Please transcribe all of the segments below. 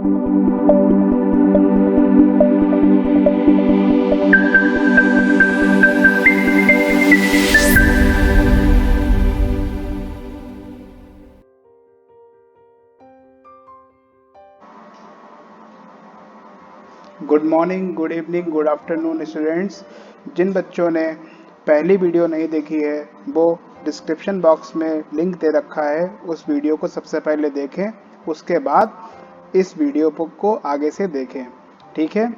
Good morning, good evening, good afternoon students. जिन बच्चों ने पहली वीडियो नहीं देखी है वो डिस्क्रिप्शन बॉक्स में लिंक दे रखा है, उस वीडियो को सबसे पहले देखें, उसके बाद इस वीडियो को आगे से देखें। ठीक है,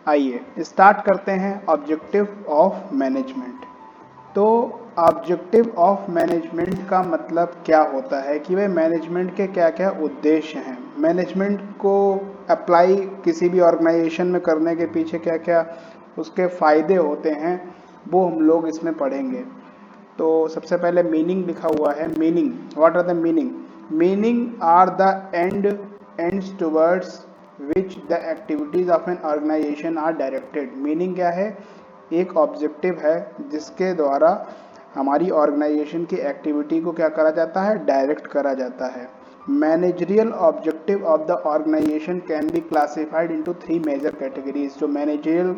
आइए स्टार्ट करते हैं ऑब्जेक्टिव ऑफ मैनेजमेंट। तो ऑब्जेक्टिव ऑफ मैनेजमेंट का मतलब क्या होता है कि भाई मैनेजमेंट के क्या क्या उद्देश्य हैं, मैनेजमेंट को अप्लाई किसी भी ऑर्गेनाइजेशन में करने के पीछे क्या क्या उसके फायदे होते हैं, वो हम लोग इसमें पढ़ेंगे। तो सबसे पहले मीनिंग लिखा हुआ है। Meaning, what are the meaning? Meaning are the ends towards which the activities of an organisation are directed. Meaning क्या है? एक ऑब्जेक्टिव है जिसके द्वारा हमारी ऑर्गेनाइजेशन की एक्टिविटी को क्या करा जाता है? डायरेक्ट करा जाता है। Managerial objective of the organisation can be classified into 3 major categories. जो मैनेजरियल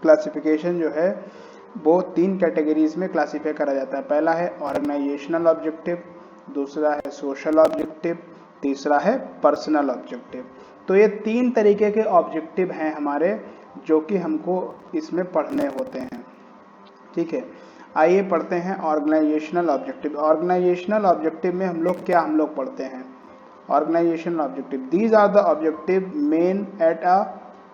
क्लासिफिकेशन जो है वो 3 कैटेगरीज में क्लासीफाई करा जाता है। पहला है ऑर्गेनाइजेशनल ऑब्जेक्टिव, दूसरा है सोशल ऑब्जेक्टिव, तीसरा है पर्सनल ऑब्जेक्टिव। तो ये 3 तरीके के ऑब्जेक्टिव हैं हमारे, जो कि हमको इसमें पढ़ने होते हैं। ठीक है, आइए पढ़ते हैं ऑर्गेनाइजेशनल ऑब्जेक्टिव। ऑर्गेनाइजेशनल ऑब्जेक्टिव में हम लोग पढ़ते हैं? Organisational objective, these are the objective main at a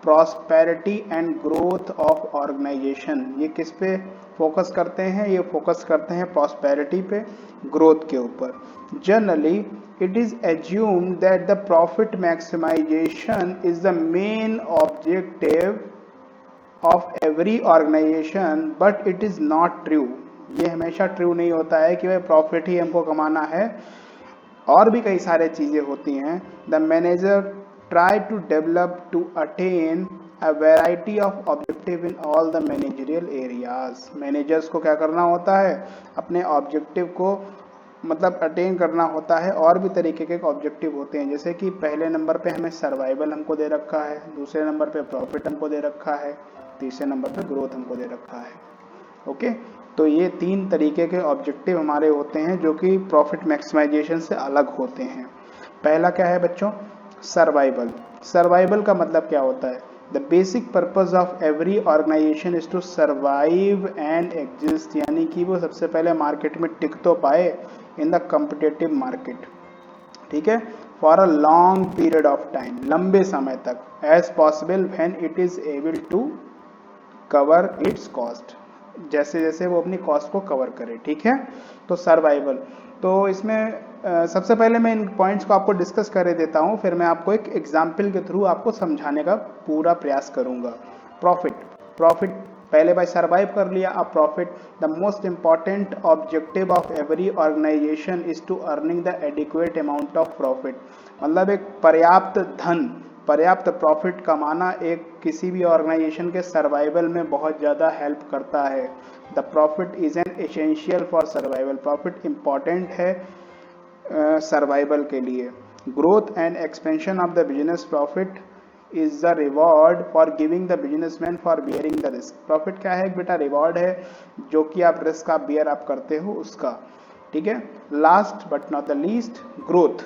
prosperity and growth of organisation. ये किस पे फोकस करते हैं? ये फोकस करते हैं प्रॉस्पेरिटी पे, ग्रोथ के ऊपर। Generally it is assumed that the profit maximization is the main objective of every organization, but it is not true। ये हमेशा ट्रू नहीं होता है कि भाई प्रॉफिट ही हमको कमाना है, और भी कई सारे चीज़ें होती हैं। The manager try to develop to attain a variety of objective in all the managerial areas. Managers को क्या करना होता है? अपने ऑब्जेक्टिव को मतलब अटेन करना होता है। और भी तरीके के ऑब्जेक्टिव होते हैं, जैसे कि पहले नंबर पे हमें सर्वाइवल हमको दे रखा है, दूसरे नंबर पे प्रॉफिट हमको दे रखा है, तीसरे नंबर पे ग्रोथ हमको दे रखा है। ओके, तो ये 3 तरीके के ऑब्जेक्टिव हमारे होते हैं जो कि प्रॉफिट मैक्सिमाइजेशन से अलग होते हैं। पहला क्या है बच्चों? सर्वाइवल। सर्वाइवल का मतलब क्या होता है? The basic purpose of every organisation is to survive and exist, यानी कि वो सबसे पहले मार्केट में टिक तो पाए इन द कम्पिटेटिव मार्केट। ठीक है, for a long period of time, लंबे समय तक, as possible when it is able to cover its cost, जैसे जैसे वो अपनी कॉस्ट को कवर करे। ठीक है, तो सर्वाइवल। तो इसमें सबसे पहले मैं इन पॉइंट्स को आपको डिस्कस कर देता हूँ, फिर मैं आपको एक एग्जाम्पल के थ्रू आपको समझाने का पूरा प्रयास करूँगा। प्रॉफिट, प्रॉफिट पहले भाई सर्वाइव कर लिया, अब profit. The most important objective of every organisation is to earning the adequate amount of profit. मतलब एक पर्याप्त धन, पर्याप्त प्रॉफिट कमाना एक किसी भी ऑर्गेनाइजेशन के सर्वाइवल में बहुत ज़्यादा हेल्प करता है। The profit is an essential for survival. Profit important है सर्वाइवल के लिए। Growth and expansion of the business profit is the reward for giving the businessman for bearing the risk. Profit क्या है बेटा? रिवॉर्ड है जो कि आप रिस्क आप बियर आप करते हो उसका। ठीक है, last but not the least, growth.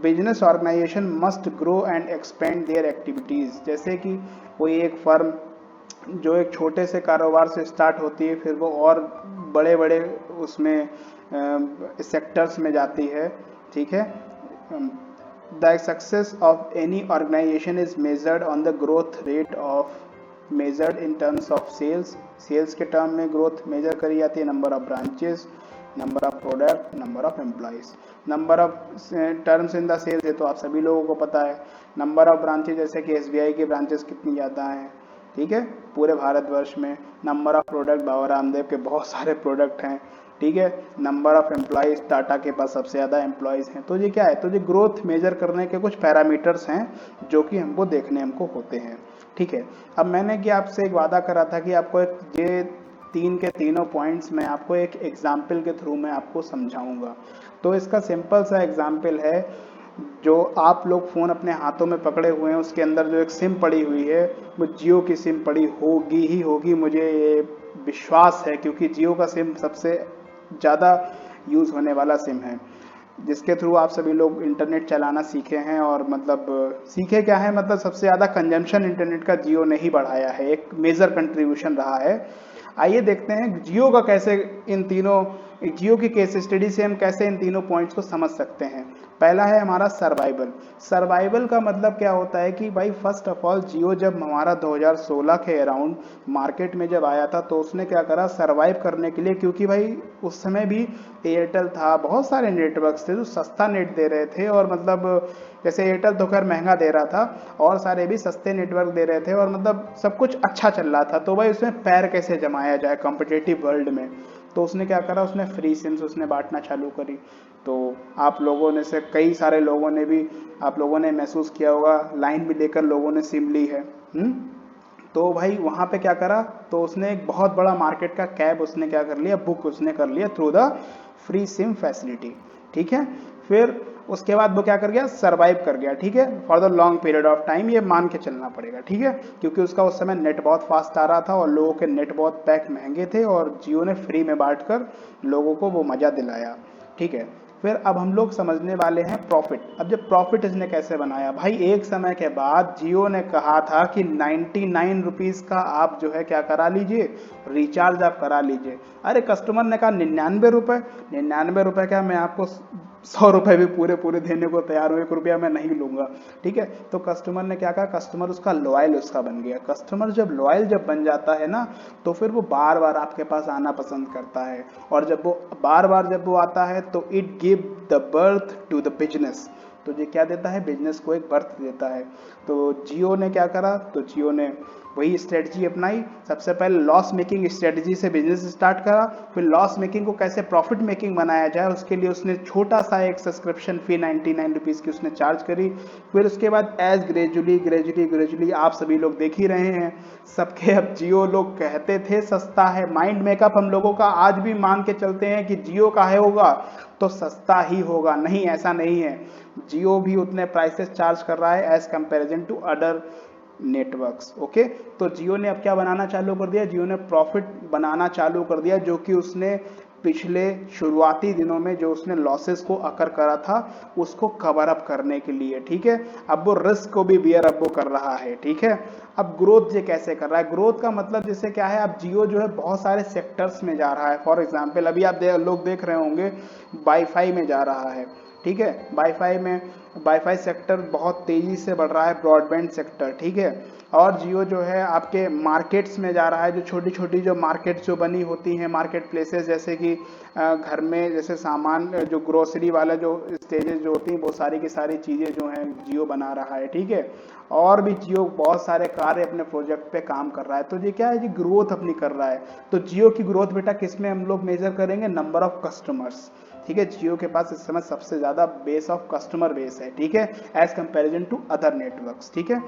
Business organisation must grow and expand their activities. जैसे कि कोई एक फर्म जो एक छोटे से कारोबार से स्टार्ट होती है, फिर वो और बड़े बड़े उसमें सेक्टर्स में जाती है। ठीक है, the success of any organisation is measured on the growth rate of, measured in terms of sales. Sales के टर्म में ग्रोथ मेजर करी जाती है। Number of branches, number of product, number of employees. Number of terms in the sales, ये तो आप सभी लोगों को पता है। नंबर ऑफ ब्रांचेज, जैसे कि एसबीआई के ब्रांचेस कितनी ज़्यादा हैं, ठीक है, पूरे भारतवर्ष में। Number of product, Baba Ramdev के बहुत सारे प्रोडक्ट हैं। ठीक है, नंबर ऑफ एम्प्लॉयज़, टाटा के पास सबसे ज़्यादा एम्प्लॉयज़ हैं। तो ये क्या है? तो ये ग्रोथ मेजर करने के कुछ पैरामीटर्स हैं जो कि हमको देखने हमको होते हैं। ठीक है, अब मैंने कि आपसे एक वादा करा था कि आपको एक ये 3 के तीनों पॉइंट्स मैं आपको एक एग्जाम्पल के थ्रू मैं आपको समझाऊंगा। तो इसका सिंपल सा एग्जाम्पल है, जो आप लोग फ़ोन अपने हाथों में पकड़े हुए हैं उसके अंदर जो एक सिम पड़ी हुई है वो जियो की सिम पड़ी होगी ही होगी, मुझे ये विश्वास है, क्योंकि जियो का सिम सबसे ज़्यादा यूज़ होने वाला सिम है, जिसके थ्रू आप सभी लोग इंटरनेट चलाना सीखे हैं। और मतलब सीखे क्या है, मतलब सबसे ज़्यादा कंजम्पशन इंटरनेट का जियो ने ही बढ़ाया है, एक मेजर कंट्रीब्यूशन रहा है। आइए देखते हैं जियो का कैसे इन तीनों, जियो की केस स्टडी से हम कैसे इन तीनों पॉइंट्स को समझ सकते हैं। पहला है हमारा सर्वाइवल। सर्वाइवल का मतलब क्या होता है कि भाई फर्स्ट ऑफ ऑल जियो जब हमारा 2016 के अराउंड मार्केट में जब आया था तो उसने क्या करा सर्वाइव करने के लिए, क्योंकि भाई उस समय भी एयरटेल था, बहुत सारे नेटवर्क्स थे जो सस्ता नेट दे रहे थे, और मतलब जैसे एयरटेल तो खैर महंगा दे रहा था और सारे भी सस्ते नेटवर्क दे रहे थे और मतलब सब कुछ अच्छा चल रहा था, तो भाई उसमें पैर कैसे जमाया जाए कॉम्पिटिटिव वर्ल्ड में। तो उसने क्या करा, उसने फ्री सिम्स उसने बांटना चालू करी। तो आप लोगों ने से कई सारे लोगों ने भी, आप लोगों ने महसूस किया होगा, लाइन भी लेकर लोगों ने सिम ली है। तो भाई वहाँ पे क्या करा, तो उसने एक बहुत बड़ा मार्केट का कैब उसने क्या कर लिया, बुक उसने कर लिया through the free SIM facility. ठीक है, फिर उसके बाद वो क्या कर गया, सरवाइव कर गया। ठीक है, for the long period of time, ये मान के चलना पड़ेगा। ठीक है, क्योंकि उसका उस समय नेट बहुत फास्ट आ रहा था और लोगों के नेट बहुत पैक महंगे थे और जियो ने फ्री में बांट कर लोगों को वो मज़ा दिलाया। ठीक है, फिर अब हम लोग समझने वाले हैं प्रॉफिट। अब जब प्रॉफिट इसने कैसे बनाया, भाई एक समय के बाद जियो ने कहा था कि 99 रुपीज़ का आप जो है क्या करा लीजिए, रिचार्ज आप करा लीजिए। अरे कस्टमर ने कहा 99 रुपये, 99 रुपये क्या, मैं आपको 100 रुपये भी पूरे पूरे देने को तैयार हूँ, 1 रुपया मैं नहीं लूंगा। ठीक है, तो कस्टमर ने क्या कहा, कस्टमर उसका लॉयल उसका बन गया। कस्टमर जब लॉयल जब बन जाता है ना, तो फिर वो बार बार आपके पास आना पसंद करता है, और जब वो बार बार जब वो आता है तो it give the birth to the business. तो ये क्या देता है, बिजनेस को एक बर्थ देता है। तो जियो ने क्या करा, तो जियो ने वही स्ट्रेटजी अपनाई। सबसे पहले लॉस मेकिंग स्ट्रेटजी से बिजनेस स्टार्ट करा, फिर लॉस मेकिंग को कैसे प्रॉफिट मेकिंग बनाया जाए उसके लिए उसने छोटा सा एक सब्सक्रिप्शन फी 99 रुपीज़ की उसने चार्ज करी। फिर उसके बाद एज ग्रेजुअली ग्रेजुअली ग्रेजुअली आप सभी लोग देख ही रहे हैं, सबके अब जियो लोग कहते थे सस्ता है, माइंड मेकअप हम लोगों का आज भी मान के चलते हैं कि जियो का है होगा तो सस्ता ही होगा। नहीं, ऐसा नहीं है, जियो भी उतने प्राइसेस चार्ज कर रहा है as comparison to other networks. Okay, तो जियो ने अब क्या बनाना चालू कर दिया, जियो ने प्रॉफिट बनाना चालू कर दिया, जो कि उसने पिछले शुरुआती दिनों में जो उसने लॉसेस को अकर करा था उसको कवर अप करने के लिए। ठीक है, अब वो रिस्क को भी बियर अप वो कर रहा है। ठीक है, अब ग्रोथ ये कैसे कर रहा है, ग्रोथ का मतलब जैसे क्या है, अब जियो जो है बहुत सारे सेक्टर्स में जा रहा है। फॉर एग्जांपल अभी आप लोग देख रहे होंगे वाईफाई में जा रहा है। ठीक है, वाईफाई में, वाईफाई सेक्टर बहुत तेजी से बढ़ रहा है, ब्रॉडबैंड सेक्टर। ठीक है, और जियो जो है आपके मार्केट्स में जा रहा है, जो छोटी छोटी जो मार्केट्स जो बनी होती हैं, मार्केट प्लेसेस, जैसे कि घर में जैसे सामान जो ग्रोसरी वाला जो स्टेजेस जो होती हैं वो सारी की सारी चीज़ें जो हैं जियो बना रहा है। ठीक है, और भी जियो बहुत सारे कार्य अपने प्रोजेक्ट पे काम कर रहा है। तो ये क्या है, ये ग्रोथ अपनी कर रहा है। तो जियो की ग्रोथ बेटा किस में हम लोग मेजर करेंगे, नंबर ऑफ कस्टमर्स। ठीक है, जियो के पास इस समय सबसे ज्यादा बेस ऑफ कस्टमर बेस है। ठीक है, as comparison to other networks. ठीक है,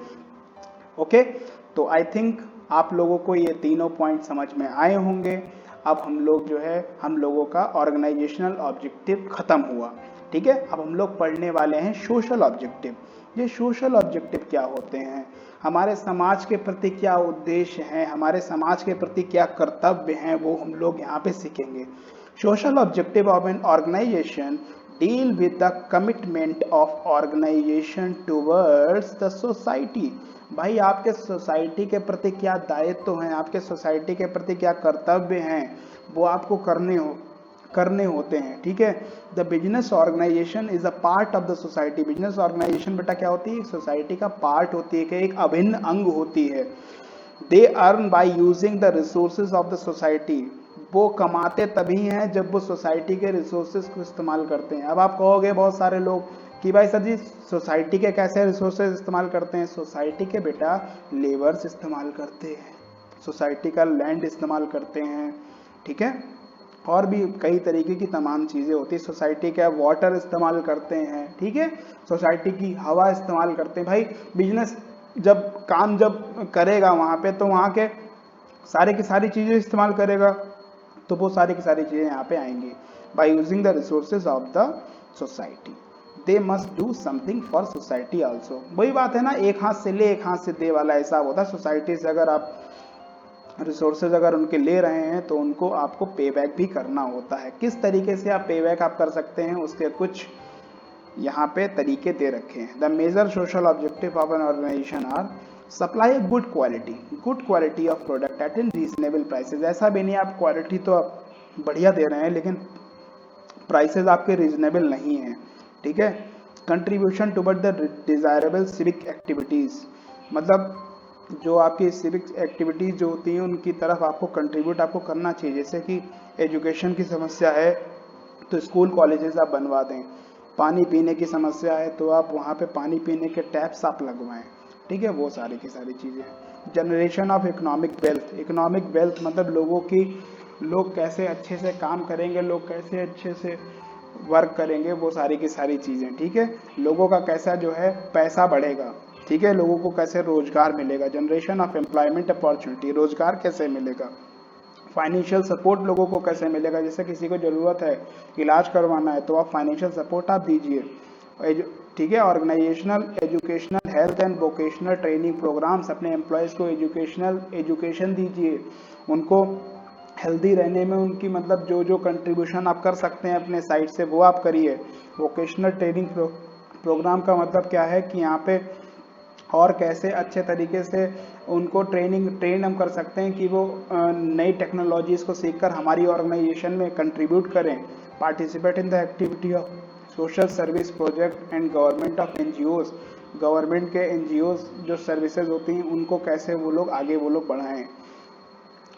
ओके, तो आई थिंक आप लोगों को ये तीनों पॉइंट समझ में आए होंगे। अब हम लोग जो है, हम लोगों का ऑर्गेनाइजेशनल ऑब्जेक्टिव खत्म हुआ। ठीक है, अब हम लोग पढ़ने वाले हैं सोशल ऑब्जेक्टिव। ये सोशल ऑब्जेक्टिव क्या होते हैं, हमारे समाज के प्रति क्या उद्देश्य हैं, हमारे समाज के प्रति क्या कर्तव्य हैं, वो हम लोग यहाँ पे सीखेंगे। Social objective of an organisation deal with the commitment of organization towards the society। भाई आपके सोसाइटी के प्रति क्या दायित्व हैं, आपके सोसाइटी के प्रति क्या कर्तव्य हैं, वो आपको करने होते हैं। ठीक है, the business organisation is a part of the society. Business organisation बेटा क्या होती है, सोसाइटी का पार्ट होती है, कि एक अभिन्न अंग होती है। They earn by using the resources of the society. वो कमाते तभी हैं जब वो सोसाइटी के रिसोर्सेज को इस्तेमाल करते हैं। अब आप कहोगे बहुत सारे लोग कि भाई सर जी सोसाइटी के कैसे रिसोर्सेज इस्तेमाल करते हैं, सोसाइटी के बेटा लेबर्स इस्तेमाल करते हैं, सोसाइटी का लैंड इस्तेमाल करते हैं। ठीक है, और भी कई तरीके की तमाम चीज़ें होती है, सोसाइटी का वाटर इस्तेमाल करते हैं। ठीक है, सोसाइटी की हवा इस्तेमाल करते हैं। भाई बिजनेस जब काम जब करेगा वहाँ पे, तो वहाँ के सारे की सारी चीज़ें इस्तेमाल करेगा, तो वो सारी की सारी चीज़ें यहाँ पे आएंगी। By using the resources of the society. They must do something for society also. वही बात है ना, एक हाथ से ले एक हाथ से दे वाला हिसाब होता है। सोसाइटी से अगर आप रिसोर्सेज अगर उनके ले रहे हैं तो उनको आपको पे बैक भी करना होता है। किस तरीके से आप पे बैक आप कर सकते हैं, उसके कुछ यहाँ पे तरीके दे रखे हैं। The major social objective of an organisation are supply a good quality of product at in reasonable prices. ऐसा भी नहीं आप क्वालिटी तो आप बढ़िया दे रहे हैं लेकिन प्राइसेस आपके रीजनेबल नहीं है, ठीक है। Contribution toward the desirable civic activities, मतलब जो आपकी सिविक एक्टिविटीज जो होती हैं उनकी तरफ आपको कंट्रीब्यूट आपको करना चाहिए। जैसे कि एजुकेशन की समस्या है तो स्कूल कॉलेजेस आप बनवा दें, पानी पीने की समस्या है तो आप वहाँ पे पानी पीने के टैप्स आप लगवाएं, ठीक है। वो सारी की सारी चीज़ें। जनरेशन ऑफ इकोनॉमिक वेल्थ मतलब लोग कैसे अच्छे से काम करेंगे, लोग कैसे अच्छे से वर्क करेंगे, वो सारी की सारी चीज़ें, ठीक है। लोगों का कैसा जो है पैसा बढ़ेगा, ठीक है। लोगों को कैसे रोजगार मिलेगा, जनरेशन ऑफ एम्प्लॉयमेंट अपॉर्चुनिटी, रोजगार कैसे मिलेगा। फाइनेंशियल सपोर्ट लोगों को कैसे मिलेगा, जैसे किसी को ज़रूरत है इलाज करवाना है तो आप फाइनेंशियल सपोर्ट आप दीजिए, ठीक है। Organisational educational health and vocational training programmes, अपने एम्प्लॉयज़ को एजुकेशन दीजिए, उनको हेल्दी रहने में उनकी मतलब जो कंट्रीब्यूशन आप कर सकते हैं अपने साइड से वो आप करिए। वोकेशनल ट्रेनिंग प्रोग्राम का मतलब क्या है कि यहाँ पे और कैसे अच्छे तरीके से उनको ट्रेन हम कर सकते हैं कि वो नई टेक्नोलॉजीज़ को सीखकर हमारी ऑर्गेनाइजेशन में कंट्रीब्यूट करें। Participate in the activity of social service project and government of NGOs, government के एनजीओज जो सर्विसेज होती हैं उनको कैसे वो लोग बढ़ाएं।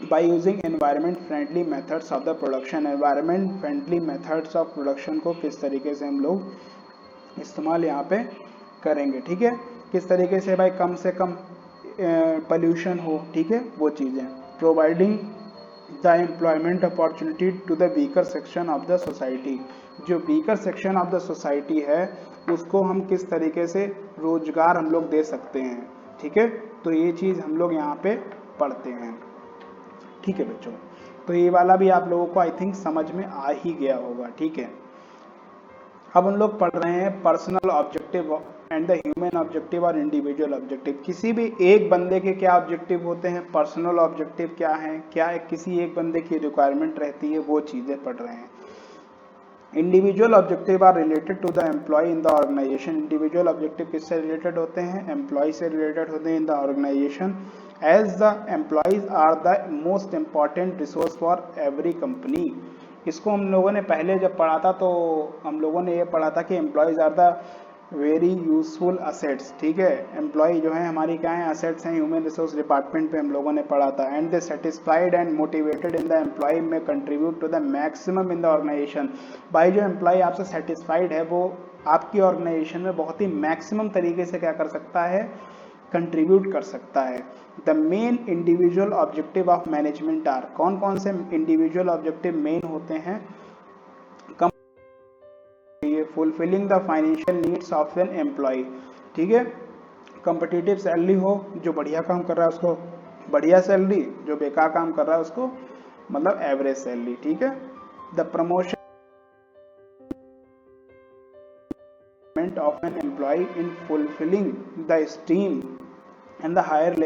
By using environment friendly methods of the production, environment friendly methods of production को किस तरीके से हम लोग इस्तेमाल यहाँ पे करेंगे, ठीक है। किस तरीके से भाई कम से कम पॉल्यूशन हो, ठीक है, वो चीज़ें। Providing the employment opportunity to the weaker section of the society, जो weaker section of the society है उसको हम किस तरीके से रोजगार हम लोग दे सकते हैं, ठीक है। तो ये चीज़ हम लोग यहाँ पे पढ़ते हैं, ठीक है बच्चों। तो ये वाला भी आप लोगों को आई थिंक समझ में आ ही गया होगा, ठीक है। अब हम लोग पढ़ रहे हैं personal objective and the human objective और इंडिविजुअल ऑब्जेक्टिव। किसी भी एक बंदे के क्या ऑब्जेक्टिव होते हैं, पर्सनल ऑब्जेक्टिव क्या है, क्या किसी एक बंदे की रिक्वायरमेंट रहती है, वो चीज़ें पढ़ रहे हैं। Individual objective are related to the employee in the organisation, individual objective किससे रिलेटेड होते हैं, एम्प्लॉय से रिलेटेड होते हैं in the organisation. As the employees are the most important resource for every company. इसको हम लोगों ने पहले जब पढ़ा था तो हम लोगों ने ये पढ़ा था कि employees are the very useful assets, ठीक है। एम्प्लॉय जो है हमारी क्या है, असेट्स हैं। ह्यूमन रिसोर्स डिपार्टमेंट पे हम लोगों ने पढ़ा था। And the satisfied and motivated in the employ में contribute to the maximum in the organisation. भाई जो एम्प्लॉय आपसे सेटिस्फाइड है वो आपकी ऑर्गेनाइजेशन में बहुत ही मैक्सिमम तरीके से क्या कर सकता है, कंट्रीब्यूट कर सकता है। The main individual objective of management are, कौन कौन से इंडिविजुअल ऑब्जेक्टिव मेन होते हैं, fulfilling the financial needs of an employee, ठीक है। कम्पिटिटिव सैलरी हो, जो बढ़िया काम कर रहा है उसको बढ़िया सैलरी, जो बेकार काम कर रहा है उसको मतलब एवरेज सैलरी, ठीक है। The promotion of an employee in fulfilling the esteem and the higher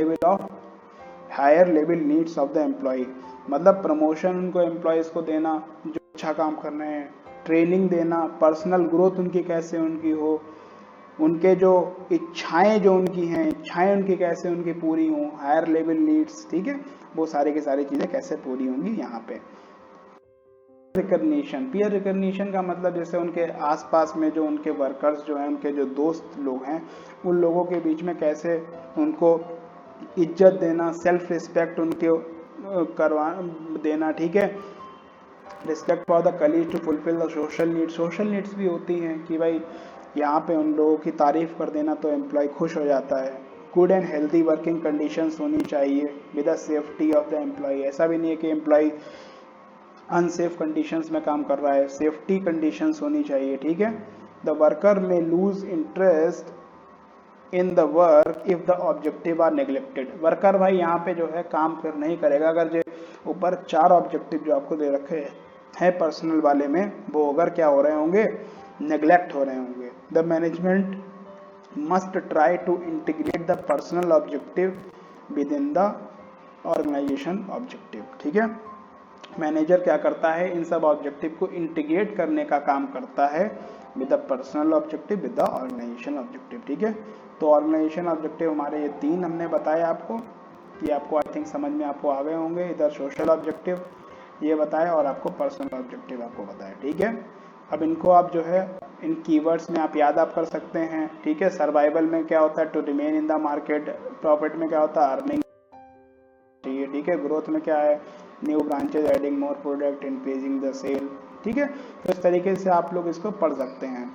level needs of the employee, मतलब प्रमोशन उनको एम्प्लॉयज को देना जो अच्छा काम कर रहे हैं, ट्रेनिंग देना, पर्सनल ग्रोथ उनकी कैसे उनकी हो, उनके जो इच्छाएं जो उनकी हैं, इच्छाएं उनकी कैसे उनकी पूरी हों, हायर लेवल नीड्स, ठीक है। वो सारी की सारी चीज़ें कैसे पूरी होंगी यहाँ पे। रिकग्निशन, पीयर रिकग्निशन का मतलब जैसे उनके आसपास में जो उनके वर्कर्स जो हैं, उनके जो दोस्त लोग हैं, उन लोगों के बीच में कैसे उनको इज्जत देना, सेल्फ रिस्पेक्ट उनके करवा देना, ठीक है। Respect for the colleague to fulfil the social needs, social needs भी होती हैं कि भाई यहाँ पे उन लोगों की तारीफ कर देना तो एम्प्लॉय खुश हो जाता है। Good and healthy working conditions होनी चाहिए with the safety of the employee, ऐसा भी नहीं है कि एम्प्लॉय अनसेफ कंडीशंस में काम कर रहा है, सेफ्टी कंडीशंस होनी चाहिए, ठीक है। The worker may lose interest in the work if the objective are neglected, worker भाई यहाँ पे जो है काम फिर नहीं करेगा अगर जो ऊपर 4 ऑब्जेक्टिव जो आपको दे रखे हैं पर्सनल वाले में, वो अगर क्या हो रहे होंगे, नेग्लेक्ट हो रहे होंगे। The management must try to integrate the personal objective within the organization objective। ठीक है, मैनेजर क्या करता है, इन सब ऑब्जेक्टिव को इंटीग्रेट करने का काम करता है with the personal objective with the organisation objective. ठीक है, तो ऑर्गेनाइजेशन ऑब्जेक्टिव हमारे ये तीन हमने बताए आपको, ये आपको आई थिंक समझ में आपको आ गए होंगे। इधर सोशल ऑब्जेक्टिव ये बताया और आपको पर्सनल ऑब्जेक्टिव आपको बताया। ठीक है, अब इनको आप जो है इन कीवर्ड्स में आप याद आप कर सकते हैं। ठीक है, सर्वाइवल में क्या होता है, to remain in the market. Profit में क्या होता है, अर्निंग चाहिए। ठीक है, ग्रोथ में क्या है, new branches, adding more product, increasing the sale. ठीक है, तो इस तरीके से आप लोग इसको पढ़ सकते हैं।